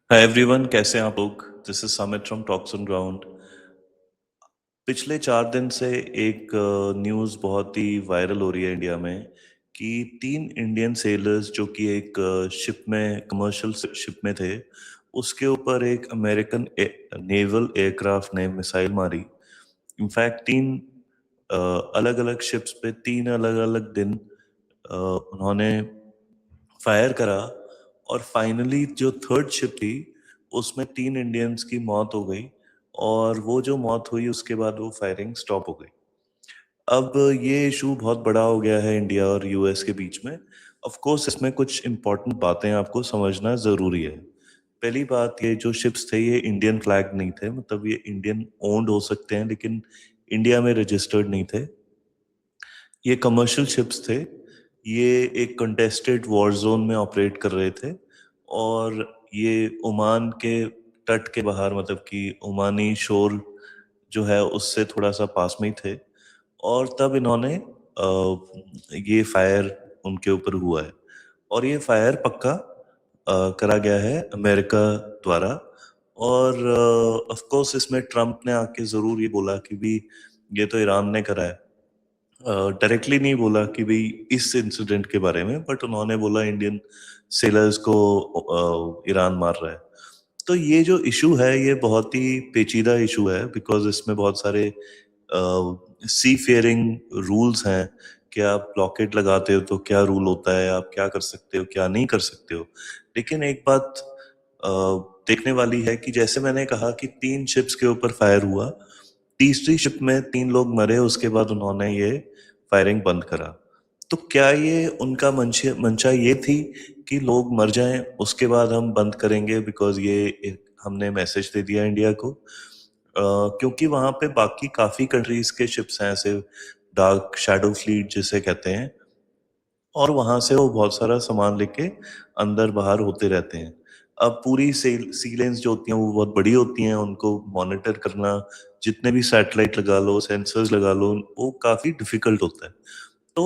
Hi everyone, कैसे हैं आप लोग। This is Samit from talks on ground. पिछले 4 दिन से एक न्यूज़ बहुत ही वायरल हो रही है इंडिया में कि 3 इंडियन सेलर्स जो कि एक शिप में, कमर्शियल शिप में थे, उसके ऊपर एक अमेरिकन नेवल एयरक्राफ्ट ने मिसाइल मारी। इनफैक्ट 3 अलग अलग शिप्स पे 3 अलग अलग दिन उन्होंने फायर करा, और फाइनली जो थर्ड शिप थी उसमें 3 इंडियंस की मौत हो गई। और वो जो मौत हुई उसके बाद वो फायरिंग स्टॉप हो गई। अब ये इशू बहुत बड़ा हो गया है इंडिया और यूएस के बीच में। ऑफ कोर्स इसमें कुछ इम्पोर्टेंट बातें आपको समझना ज़रूरी है। पहली बात, ये जो शिप्स थे ये इंडियन फ्लैग नहीं थे, मतलब ये इंडियन ओन्ड हो सकते हैं लेकिन इंडिया में रजिस्टर्ड नहीं थे। ये कमर्शियल शिप्स थे। ये एक कंटेस्टेड वॉर जोन में ऑपरेट कर रहे थे, और ये ओमान के तट के बाहर, मतलब कि ओमानी शोर जो है उससे थोड़ा सा पास में ही थे। और तब इन्होंने ये फायर उनके ऊपर हुआ है, और ये फायर पक्का करा गया है अमेरिका द्वारा। और ऑफ कोर्स इसमें ट्रम्प ने आके ज़रूर ये बोला कि भी ये तो ईरान ने करा है। डायरेक्टली नहीं बोला कि भाई इस इंसिडेंट के बारे में, बट उन्होंने बोला इंडियन सेलर्स को ईरान मार रहा है। तो ये जो इशू है ये बहुत ही पेचीदा इशू है, बिकॉज इसमें बहुत सारे सी फेयरिंग रूल्स हैं कि आप ब्लॉकेट लगाते हो तो क्या रूल होता है, आप क्या कर सकते हो क्या नहीं कर सकते हो। लेकिन एक बात अ, देखने वाली है कि जैसे मैंने कहा कि 3 शिप्स के ऊपर फायर हुआ, तीसरी शिप में 3 लोग मरे, उसके बाद उन्होंने ये फायरिंग बंद करा। तो क्या ये उनका मंशा ये थी कि लोग मर जाएं उसके बाद हम बंद करेंगे, बिकॉज ये एक हमने मैसेज दे दिया इंडिया को। क्योंकि वहां पे बाकी काफी कंट्रीज के शिप्स हैं, ऐसे डार्क शैडो फ्लीट जिसे कहते हैं, और वहां से वो बहुत सारा सामान लेके अंदर बाहर होते रहते हैं। अब पूरी सी लेन्स जो होती हैं वो बहुत बड़ी होती हैं, उनको मॉनिटर करना, जितने भी सैटेलाइट लगा लो, सेंसर्स लगा लो, वो काफी डिफिकल्ट होता है। तो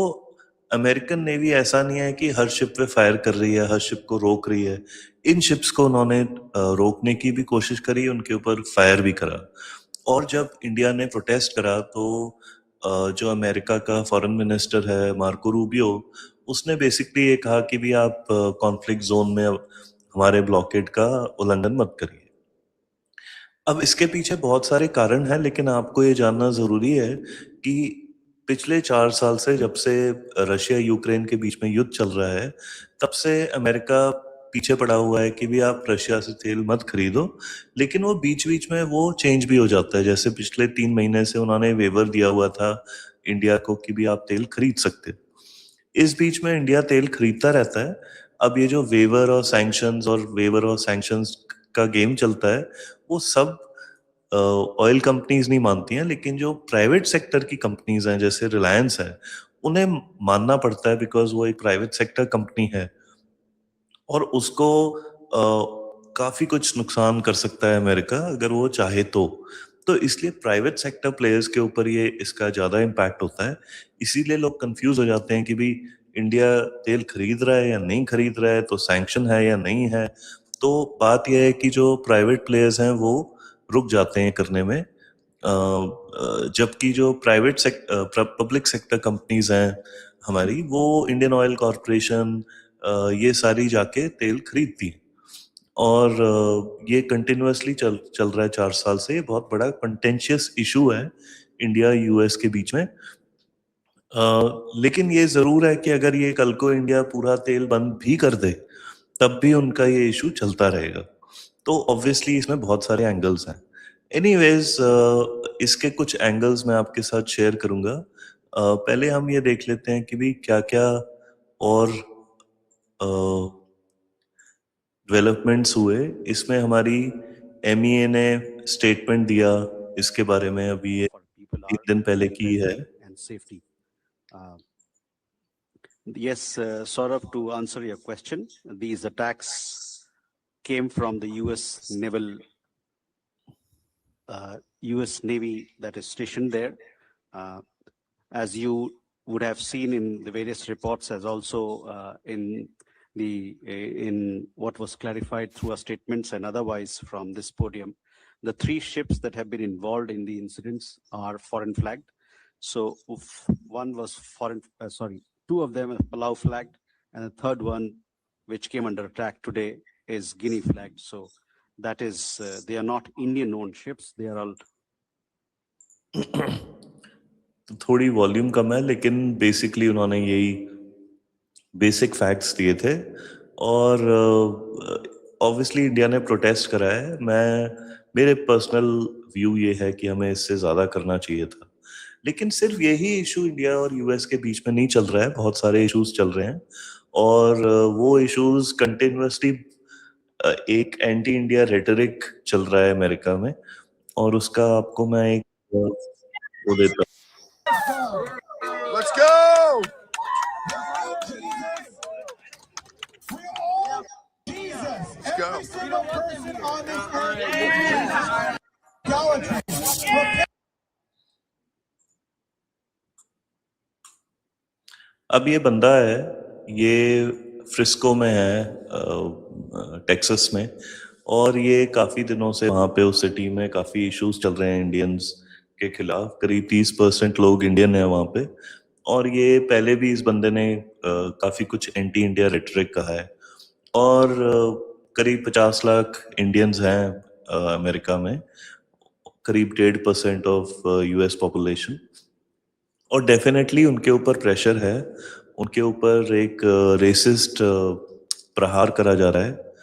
अमेरिकन नेवी ऐसा नहीं है कि हर शिप पे फायर कर रही है, हर शिप को रोक रही है। इन शिप्स को उन्होंने रोकने की भी कोशिश करी, उनके ऊपर फायर भी करा। और जब इंडिया ने प्रोटेस्ट करा तो जो अमेरिका का फॉरेन मिनिस्टर है मार्को रूबियो, उसने बेसिकली ये कहा कि भी आप कॉन्फ्लिक्ट जोन में हमारे ब्लॉकेड का उल्लंघन मत करिए। अब इसके पीछे बहुत सारे कारण हैं, लेकिन आपको ये जानना ज़रूरी है कि पिछले 4 साल से, जब से रशिया यूक्रेन के बीच में युद्ध चल रहा है, तब से अमेरिका पीछे पड़ा हुआ है कि भी आप रशिया से तेल मत खरीदो। लेकिन वो बीच-बीच में वो चेंज भी हो जाता है। जैसे पिछले 3 महीने से उन्होंने वेवर दिया हुआ था इंडिया को कि भी आप तेल खरीद सकते हो। इस बीच में इंडिया तेल खरीदता रहता है। अब ये जो वेवर और सैंक्शंस का गेम चलता है, वो सब ऑयल कंपनीज नहीं मानती हैं, लेकिन जो प्राइवेट सेक्टर की कंपनीज हैं जैसे रिलायंस है, उन्हें मानना पड़ता है, बिकॉज वो एक प्राइवेट सेक्टर कंपनी है, और उसको काफी कुछ नुकसान कर सकता है अमेरिका अगर वो चाहे तो इसलिए प्राइवेट सेक्टर प्लेयर्स के ऊपर ये इसका ज्यादा इम्पैक्ट होता है। इसीलिए लोग कंफ्यूज हो जाते हैं कि भी इंडिया तेल खरीद रहा है या नहीं खरीद रहा है, तो सैंक्शन है या नहीं है। तो बात यह है कि जो प्राइवेट प्लेयर्स हैं वो रुक जाते हैं करने में, जबकि जो पब्लिक सेक्टर कंपनीज हैं हमारी, वो इंडियन ऑयल कॉरपोरेशन, ये सारी जाके तेल खरीदती हैं। और ये कंटिन्यूअसली चल चल रहा है 4 साल से। ये बहुत बड़ा कंटेंशियस इशू है इंडिया यूएस के बीच में। लेकिन ये जरूर है कि अगर ये कल को इंडिया पूरा तेल बंद भी कर दे, तब भी उनका ये इशू चलता रहेगा। तो ऑब्वियसली इसमें बहुत सारे एंगल्स हैं। एनीवेज, इसके कुछ एंगल्स मैं आपके साथ शेयर करूंगा। पहले हम ये देख लेते हैं कि भी क्या क्या और डेवलपमेंट्स हुए। इसमें हमारी एमईए ने स्टेटमेंट दिया इसके बारे में, अभी ये for people 3 दिन पहले health की है। and safety. Uh, yes, Saurabh, to answer your question, these attacks came from the U.S. Navy that is stationed there. Uh, as you would have seen in the various reports, as also in in what was clarified through our statements and otherwise from this podium, the 3 ships that have been involved in the incidents are foreign flagged. So one was two of them are Palau flagged, and the third one, which came under attack today, is Guinea flagged. So that is, they are not Indian-owned ships. They are all. तो थोड़ी volume कम है, लेकिन basically उन्होंने यही basic facts दिए थे और obviously India ने प्रोटेस्ट करा है। मेरे पर्सनल व्यू ये है कि हमें इससे ज़्यादा करना चाहिए था, लेकिन सिर्फ यही इशू इंडिया और यूएस के बीच में नहीं चल रहा है, बहुत सारे इश्यूज चल रहे हैं और वो इश्यूज कंटिन्यूसली एक एंटी इंडिया रेटरिक चल रहा है अमेरिका में, और उसका आपको मैं एक वो देता हूँ। Let's go! Let's go. Every single person on this earth idolatry. अब ये बंदा है, ये फ्रिस्को में है, टेक्सास में, और ये काफ़ी दिनों से वहाँ पे उस सिटी में काफ़ी इश्यूज चल रहे हैं इंडियंस के खिलाफ। करीब 30% लोग इंडियन हैं वहाँ पे, और ये पहले भी इस बंदे ने काफ़ी कुछ एंटी इंडिया रेटरिक कहा है, और करीब 50 लाख इंडियंस हैं अमेरिका में, करीब 1.5% ऑफ यूएस पॉपुलेशन, और डेफिनेटली उनके ऊपर प्रेशर है, उनके ऊपर एक रेसिस्ट प्रहार करा जा रहा है।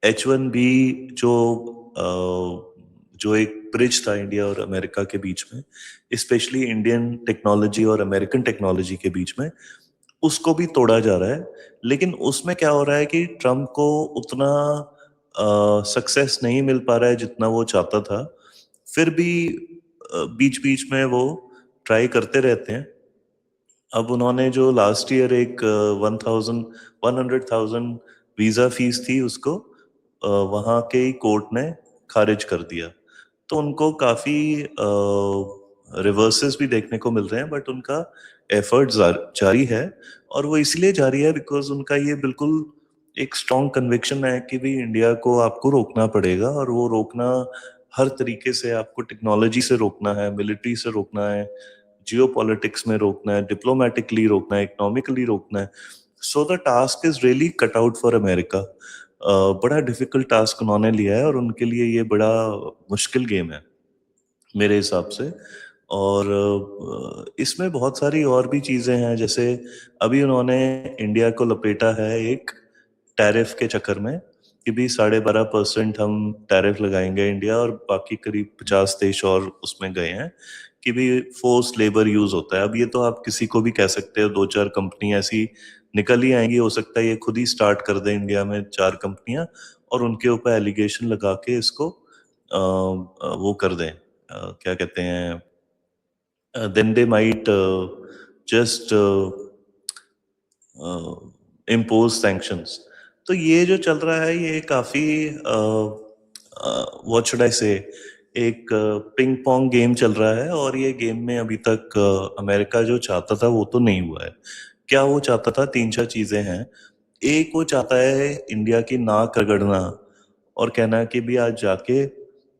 H1B जो एक ब्रिज था इंडिया और अमेरिका के बीच में, स्पेशली इंडियन टेक्नोलॉजी और अमेरिकन टेक्नोलॉजी के बीच में, उसको भी तोड़ा जा रहा है। लेकिन उसमें क्या हो रहा है कि ट्रम्प को उतना सक्सेस नहीं मिल पा रहा है जितना वो चाहता था, फिर भी बीच बीच में वो ट्राई करते रहते हैं। अब उन्होंने जो लास्ट ईयर एक 100,000 वीज़ा फीस थी, उसको वहाँ के ही कोर्ट ने खारिज कर दिया, तो उनको काफ़ी रिवर्सेस भी देखने को मिल रहे हैं, बट उनका एफर्ट जारी है, और वो इसलिए जारी है बिकॉज उनका ये बिल्कुल एक स्ट्रॉन्ग कन्विक्शन है कि भी इंडिया को आपको रोकना पड़ेगा, और वो रोकना हर तरीके से, आपको टेक्नोलॉजी से रोकना है, मिलिट्री से रोकना है, जियोपॉलिटिक्स में रोकना है, डिप्लोमेटिकली रोकना है, इकोनॉमिकली रोकना है। So the task is really cut out for America. बड़ा डिफिकल्ट टास्क उन्होंने लिया है, और उनके लिए ये बड़ा मुश्किल गेम है मेरे हिसाब से। और इसमें बहुत सारी और भी चीज़ें हैं, जैसे अभी उन्होंने इंडिया को लपेटा है एक टैरिफ के चक्कर में कि भी 12.5% हम टैरिफ लगाएंगे इंडिया, और बाकी करीब 50 देश और उसमें गए हैं कि भी फोर्स लेबर यूज होता है। अब ये तो आप किसी को भी कह सकते हो, 2-4 कंपनी ऐसी निकल ही आएंगी, हो सकता है ये खुद ही स्टार्ट कर दें इंडिया में 4 कंपनियां, और उनके ऊपर एलिगेशन लगा के इसको वो कर दें, क्या कहते हैं, then they might just impose sanctions। तो ये जो चल रहा है ये काफी what should I say, एक पिंग पोंग गेम चल रहा है, और ये गेम में अभी तक अमेरिका जो चाहता था वो तो नहीं हुआ है। क्या वो चाहता था? 3-4 चीजें हैं। एक, वो चाहता है इंडिया की नाक रगड़ना और कहना कि भी आज जाके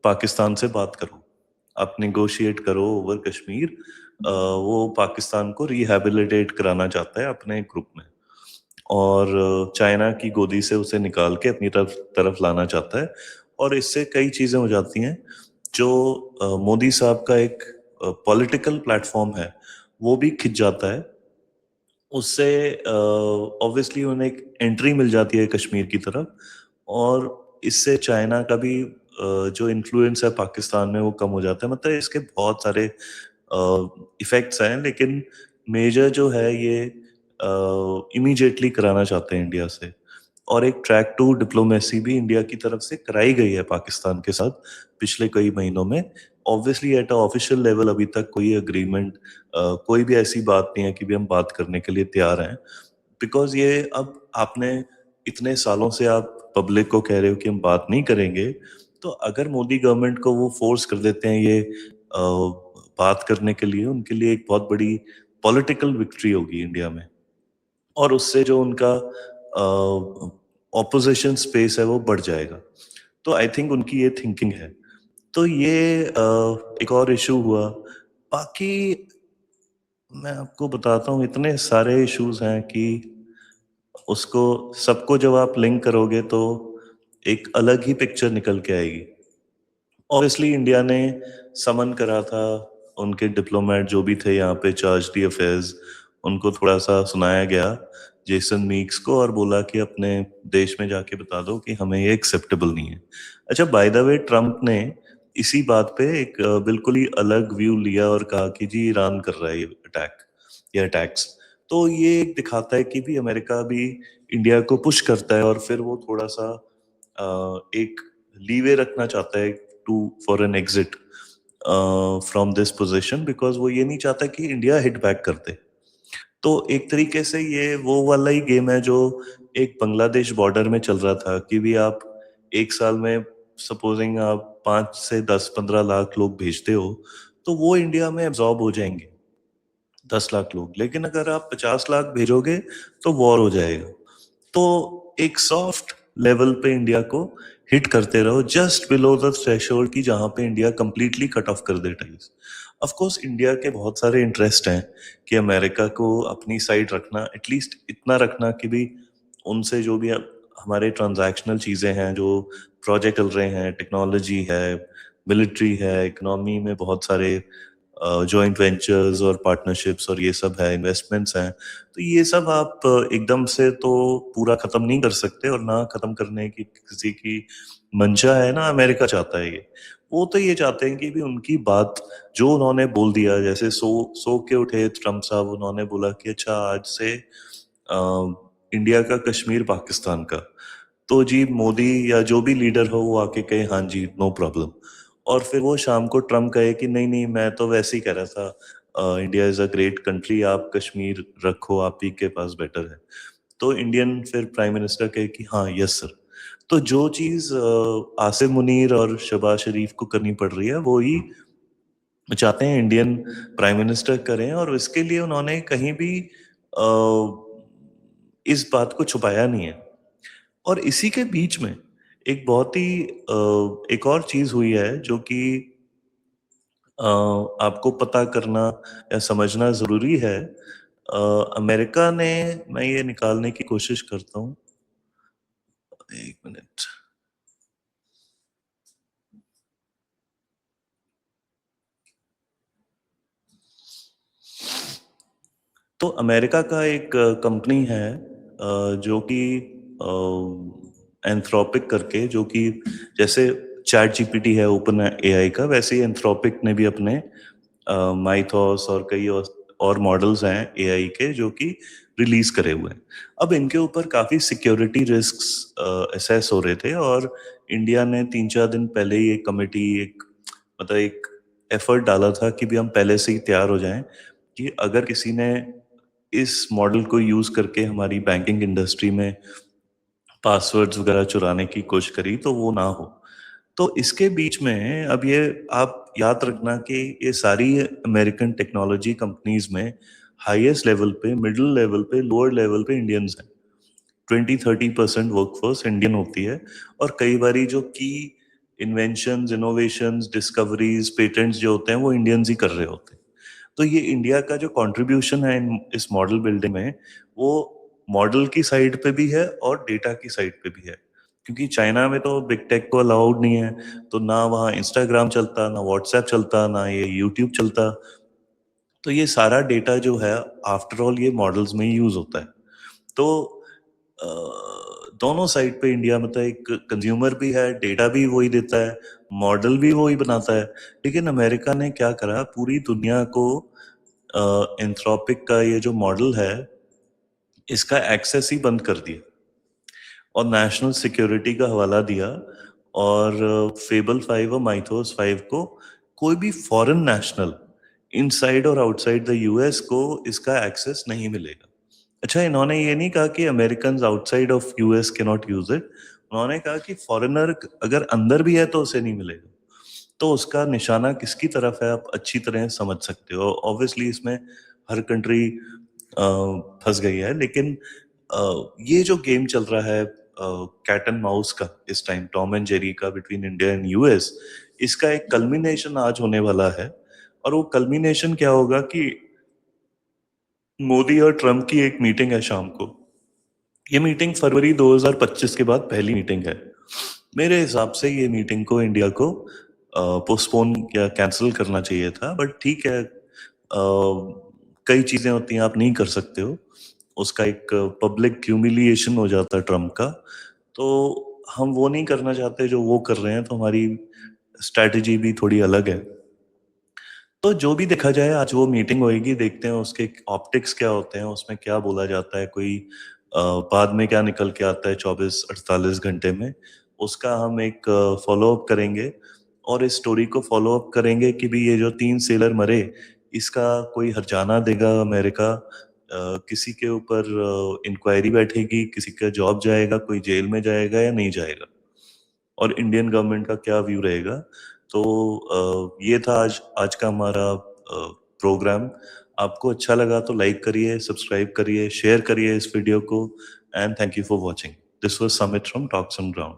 पाकिस्तान से बात करो, आप नेगोशिएट करो ओवर कश्मीर। वो पाकिस्तान को रिहैबिलिटेट कराना चाहता है अपने ग्रुप में, और चाइना की गोदी से उसे निकाल के अपनी तरफ लाना चाहता है, और इससे कई चीजें हो जाती हैं। जो मोदी साहब का एक पॉलिटिकल प्लेटफॉर्म है वो भी खिंच जाता है, उससे ऑब्वियसली उन्हें एक एंट्री मिल जाती है कश्मीर की तरफ, और इससे चाइना का भी जो इन्फ्लुएंस है पाकिस्तान में वो कम हो जाता है। मतलब इसके बहुत सारे इफेक्ट्स हैं, लेकिन मेजर जो है ये इमीडिएटली कराना चाहते हैं इंडिया से, और एक ट्रैक टू डिप्लोमेसी भी इंडिया की तरफ से कराई गई है पाकिस्तान के साथ पिछले कई महीनों में। ऑब्वियसली एट ऑफिशियल लेवल अभी तक कोई एग्रीमेंट, कोई भी ऐसी बात नहीं है कि भी हम बात करने के लिए तैयार हैं, बिकॉज ये अब आपने इतने सालों से आप पब्लिक को कह रहे हो कि हम बात नहीं करेंगे, तो अगर मोदी गवर्नमेंट को वो फोर्स कर देते हैं ये बात करने के लिए, उनके लिए एक बहुत बड़ी पॉलिटिकल विक्ट्री होगी इंडिया में, और उससे जो उनका ऑपोजिशन स्पेस है वो बढ़ जाएगा। तो आई थिंक उनकी ये थिंकिंग है। तो ये एक और इशू हुआ। बाकी मैं आपको बताता हूँ, इतने सारे इश्यूज हैं कि उसको सबको जब आप लिंक करोगे तो एक अलग ही पिक्चर निकल के आएगी। ऑब्वियसली इंडिया ने समन करा था उनके डिप्लोमेट जो भी थे यहाँ पे चार्ज दी अफेयर्स, उनको थोड़ा सा सुनाया गया जेसन मीक्स को, और बोला कि अपने देश में जाके बता दो कि हमें ये एक्सेप्टेबल नहीं है। अच्छा, बाय द वे ट्रम्प ने इसी बात पे एक बिल्कुल ही अलग व्यू लिया और कहा कि जी ईरान कर रहा है ये अटैक या अटैक्स। तो ये एक दिखाता है कि भी अमेरिका भी इंडिया को पुश करता है और फिर वो थोड़ा सा एक लीवे रखना चाहता है to for an exit from this position, because वो ये नहीं चाहता कि इंडिया हिट बैक कर दे। तो एक तरीके से ये वो वाला ही गेम है जो एक बांग्लादेश बॉर्डर में चल रहा था कि भी आप एक साल में सपोजिंग आप 5 से 10-15 लाख लोग भेजते हो तो वो इंडिया में एब्जॉर्ब हो जाएंगे 10 लाख लोग, लेकिन अगर आप 50 लाख भेजोगे तो वॉर हो जाएगा। तो एक सॉफ्ट लेवल पे इंडिया को हिट करते रहो जस्ट बिलो द थ्रेशोल्ड की जहां पे इंडिया कंप्लीटली कट ऑफ कर दे टाइज। ऑफ कोर्स इंडिया के बहुत सारे इंटरेस्ट हैं कि अमेरिका को अपनी साइड रखना, एटलीस्ट इतना रखना कि भी उनसे जो भी हमारे ट्रांजैक्शनल चीजें हैं, जो प्रोजेक्ट चल रहे हैं, टेक्नोलॉजी है, मिलिट्री है, इकोनॉमी में बहुत सारे जॉइंट वेंचर्स और पार्टनरशिप्स और ये सब है, इन्वेस्टमेंट्स हैं, तो ये सब आप एकदम से तो पूरा खत्म नहीं कर सकते, और ना खत्म करने की किसी की मंशा है ना अमेरिका चाहता है ये। वो तो ये चाहते हैं कि भी उनकी बात जो उन्होंने बोल दिया, जैसे सो के उठे ट्रम्प साहब, उन्होंने बोला कि अच्छा आज से इंडिया का कश्मीर पाकिस्तान का, तो जी मोदी या जो भी लीडर हो वो आके कहे हाँ जी नो प्रॉब्लम, और फिर वो शाम को ट्रम्प कहे कि नहीं नहीं मैं तो वैसे ही कह रहा था, India is a great country, आप कश्मीर रखो, आप ही के पास बेटर है। तो इंडियन फिर प्राइम मिनिस्टर कहे कि हाँ यस सर। तो जो चीज आसिम मुनीर और शहबाज शरीफ को करनी पड़ रही है वो ही चाहते हैं इंडियन प्राइम मिनिस्टर करें, और इसके लिए उन्होंने कहीं भी इस बात को छुपाया नहीं है। और इसी के बीच में एक बहुत ही एक और चीज हुई है जो कि आपको पता करना या समझना जरूरी है। अमेरिका ने, मैं ये निकालने की कोशिश करता हूँ, एक मिनट। तो अमेरिका का एक कंपनी है जो कि एंथ्रोपिक करके, जो कि जैसे चैट जीपीटी है ओपन एआई का, वैसे ही एंथ्रोपिक ने भी अपने माइथॉस और कई और मॉडल्स हैं एआई के जो कि रिलीज करे हुए हैं। अब इनके ऊपर काफी सिक्योरिटी रिस्क्स असेस हो रहे थे, और इंडिया ने 3-4 दिन पहले ही एक कमेटी, एक मतलब एक एफर्ट डाला था कि भी हम पहले से ही तैयार हो जाएं कि अगर किसी ने इस मॉडल को यूज करके हमारी बैंकिंग इंडस्ट्री में पासवर्ड्स वगैरह चुराने की कोशिश करी तो वो ना हो। तो इसके बीच में अब ये आप याद रखना कि ये सारी अमेरिकन टेक्नोलॉजी कंपनीज में हाईएस्ट लेवल पे, मिडिल लेवल पे, लोअर लेवल पे इंडियंस हैं। 20-30% वर्कफोर्स इंडियन होती है, और कई बारी जो की इन्वेंशंस, इनोवेशंस, डिस्कवरीज, पेटेंट्स जो होते हैं वो इंडियंस ही कर रहे होते हैं। तो ये इंडिया का जो कंट्रीब्यूशन है इस मॉडल बिल्डिंग में, वो मॉडल की साइड पे भी है और डेटा की साइड पे भी है। क्योंकि चाइना में तो बिग टेक को अलाउड नहीं है, तो ना वहाँ इंस्टाग्राम चलता, ना व्हाट्सएप चलता, ना ये यूट्यूब चलता। तो ये सारा डेटा जो है आफ्टर ऑल ये मॉडल्स में ही यूज होता है। तो दोनों साइड पे इंडिया मतलब एक कंज्यूमर भी है, डेटा भी वही देता है, मॉडल भी वही बनाता है। लेकिन अमेरिका ने क्या करा, पूरी दुनिया को एंथ्रोपिक का ये जो मॉडल है इसका एक्सेस ही बंद कर दिया और नेशनल सिक्योरिटी का हवाला दिया, और फेबल 5 और माइथोस 5 को कोई भी फॉरेन नेशनल इनसाइड और आउटसाइड द यूएस को इसका एक्सेस नहीं मिलेगा। अच्छा, इन्होंने ये नहीं कहा कि American outside of US can not use it, उन्होंने कहा कि फॉरेनर अगर अंदर भी है तो उसे नहीं मिलेगा। तो उसका निशाना किसकी तरफ है आप अच्छी तरह समझ सकते हो। ऑब्वियसली इसमें हर कंट्री फंस गई है, लेकिन ये जो गेम चल रहा है कैट एंड माउस का इस टाइम, टॉम एंड जेरी का, बिटवीन इंडिया एंड यूएस, इसका एक कल्मिनेशन आज होने वाला है। और वो कल्मिनेशन क्या होगा कि मोदी और ट्रम्प की एक मीटिंग है शाम को। ये मीटिंग फरवरी 2025 के बाद पहली मीटिंग है। मेरे हिसाब से ये मीटिंग को इंडिया को पोस्टपोन या कैंसिल करना चाहिए था, बट ठीक है, कई चीजें होती हैं आप नहीं कर सकते हो। उसका एक पब्लिक ह्यूमिलिएशन हो जाता है ट्रम्प का, तो हम वो नहीं करना चाहते जो वो कर रहे हैं, तो हमारी स्ट्रैटेजी भी थोड़ी अलग है। तो जो भी देखा जाए, आज वो मीटिंग होएगी, देखते हैं उसके ऑप्टिक्स क्या होते हैं, उसमें क्या बोला जाता है, कोई बाद में क्या निकल के आता है 24-48 घंटे में, उसका हम एक फॉलो अप करेंगे। और इस स्टोरी को फॉलो अप करेंगे कि भी ये जो 3 सेलर मरे, इसका कोई हर्जाना देगा अमेरिका, किसी के ऊपर इंक्वायरी बैठेगी, किसी का जॉब जाएगा, कोई जेल में जाएगा या नहीं जाएगा, और इंडियन गवर्नमेंट का क्या व्यू रहेगा। तो ये था आज का हमारा प्रोग्राम। आपको अच्छा लगा तो लाइक करिए, सब्सक्राइब करिए, शेयर करिए इस वीडियो को, and thank you for watching. This was Samit from talks on ground.